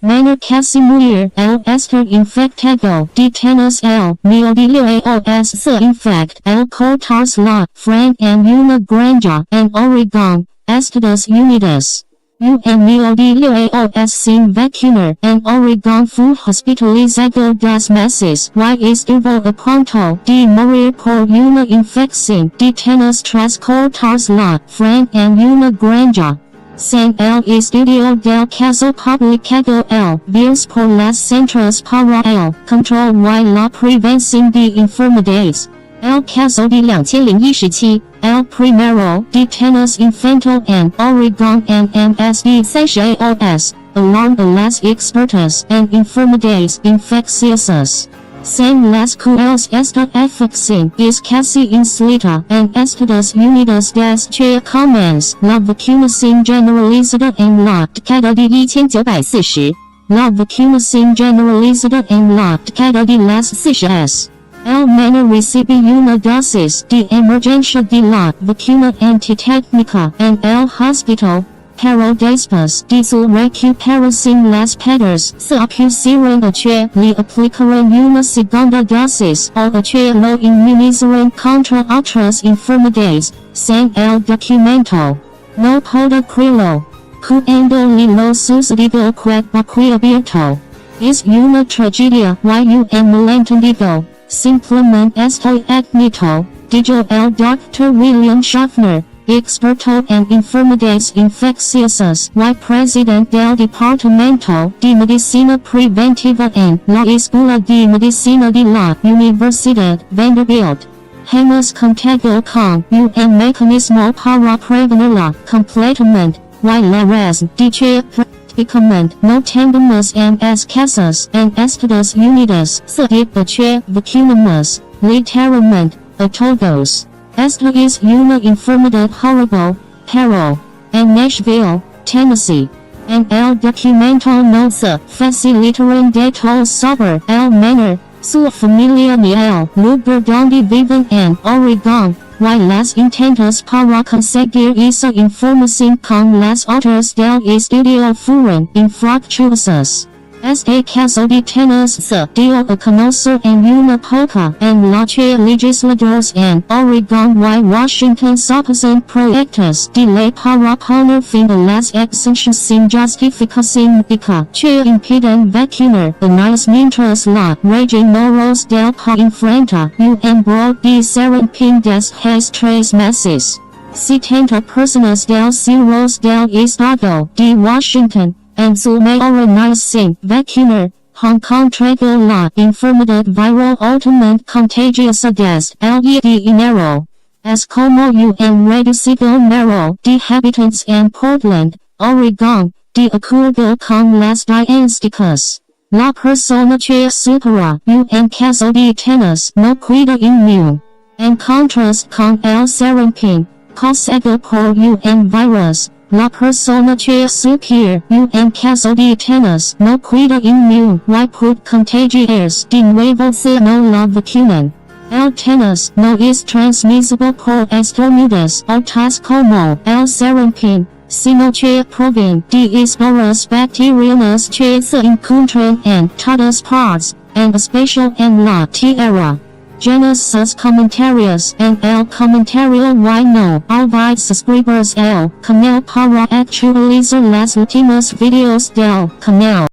Manor Casimir L. Esther Infectago D. Tennis L. Neodilioaos Sir Infect L. Coltars La. Frank and Una Granja and Oregon, Estudus Unidas. U. and Neodilioaos Sin Vacunar and Oregon Fu Hospitalizago das Masses Y. Estuvo a punto de morir por una infección de Tennis tras Coltars La. Frank and Una Granja. San el estudio del caso publicado el viernes por las Centros para el Control y la Prevención de Enfermedades. El caso de 2017, el primero de Tennis infantil en Oregon en MSD CHOS, alarm a las expertas en enfermedades infecciosas. San las cuales esta afección es casi insólita en Estados Unidos desde comienza la vacunación generalizada en la década de 1940. La vacunación generalizada en la década de las 60s. El menor recibe una dosis de emergencia de la vacuna antitétnica en el hospital, pero después de su recuperación las padres se opusieron a que le aplicaran una segunda dosis o a que lo inmunizaran contra otras enfermedades. San el documento. No puedo creerlo. Cuando lo sucedido fue abierto. Es una tragedia y un malentendido. Simplemente estoy admito, dijo el Dr. William Schaffner, experto en enfermedades infecciosas y presidente del Departamento de Medicina Preventiva en la Escuela de Medicina de la Universidad Vanderbilt. Hemos contado con un mecanismo para prevenirla completamente, y la razón de que prácticamente no tengamos más casos en Estados Unidos se debe a que vacunamos, literalmente, a todos. Esta es una enfermedad horrible, pero, en Nashville, Tennessee, en el documento no se facilitaron datos sobre el menor, su familia ni el lugar donde viven en Oregon, y las intentos para conseguir esa información con las otras del estudio fueron infructuosas. Este caso de Tennis se dio a conocer en una época en la que legisladores en Oregon y Washington soposan proyectos de ley para poner fin a las exenciones sin justificación médica que impiden vacunar a niños mientras la Regia Moros del PA enfrenta un brote de sarampión desde 3 meses. 70 personas del CIROS del estado de Washington, en su mayoría sin vacunar, han contraído la enfermedad viral altamente contagiosa desde el 10 de enero. Es como un reducido número de habitantes en Portland, Oregon, de acuerdo con las estadísticas. La persona que supera un caso de Tennis no queda inmune. En contraste con el sarampión, causado por un virus, la persona que supera un caso de Tennis no queda inmune y puede contagiarse de nuevo si no la vacunan. El Tennis no es transmisible por estornudos o tos como el sarampión, sino que proviene de esporas bacterianas que se encuentran en todas partes, en especial en la tierra. Llenos sus comentarios en el comentario y no olvides suscribirse al canal para actualizar las últimas videos del canal.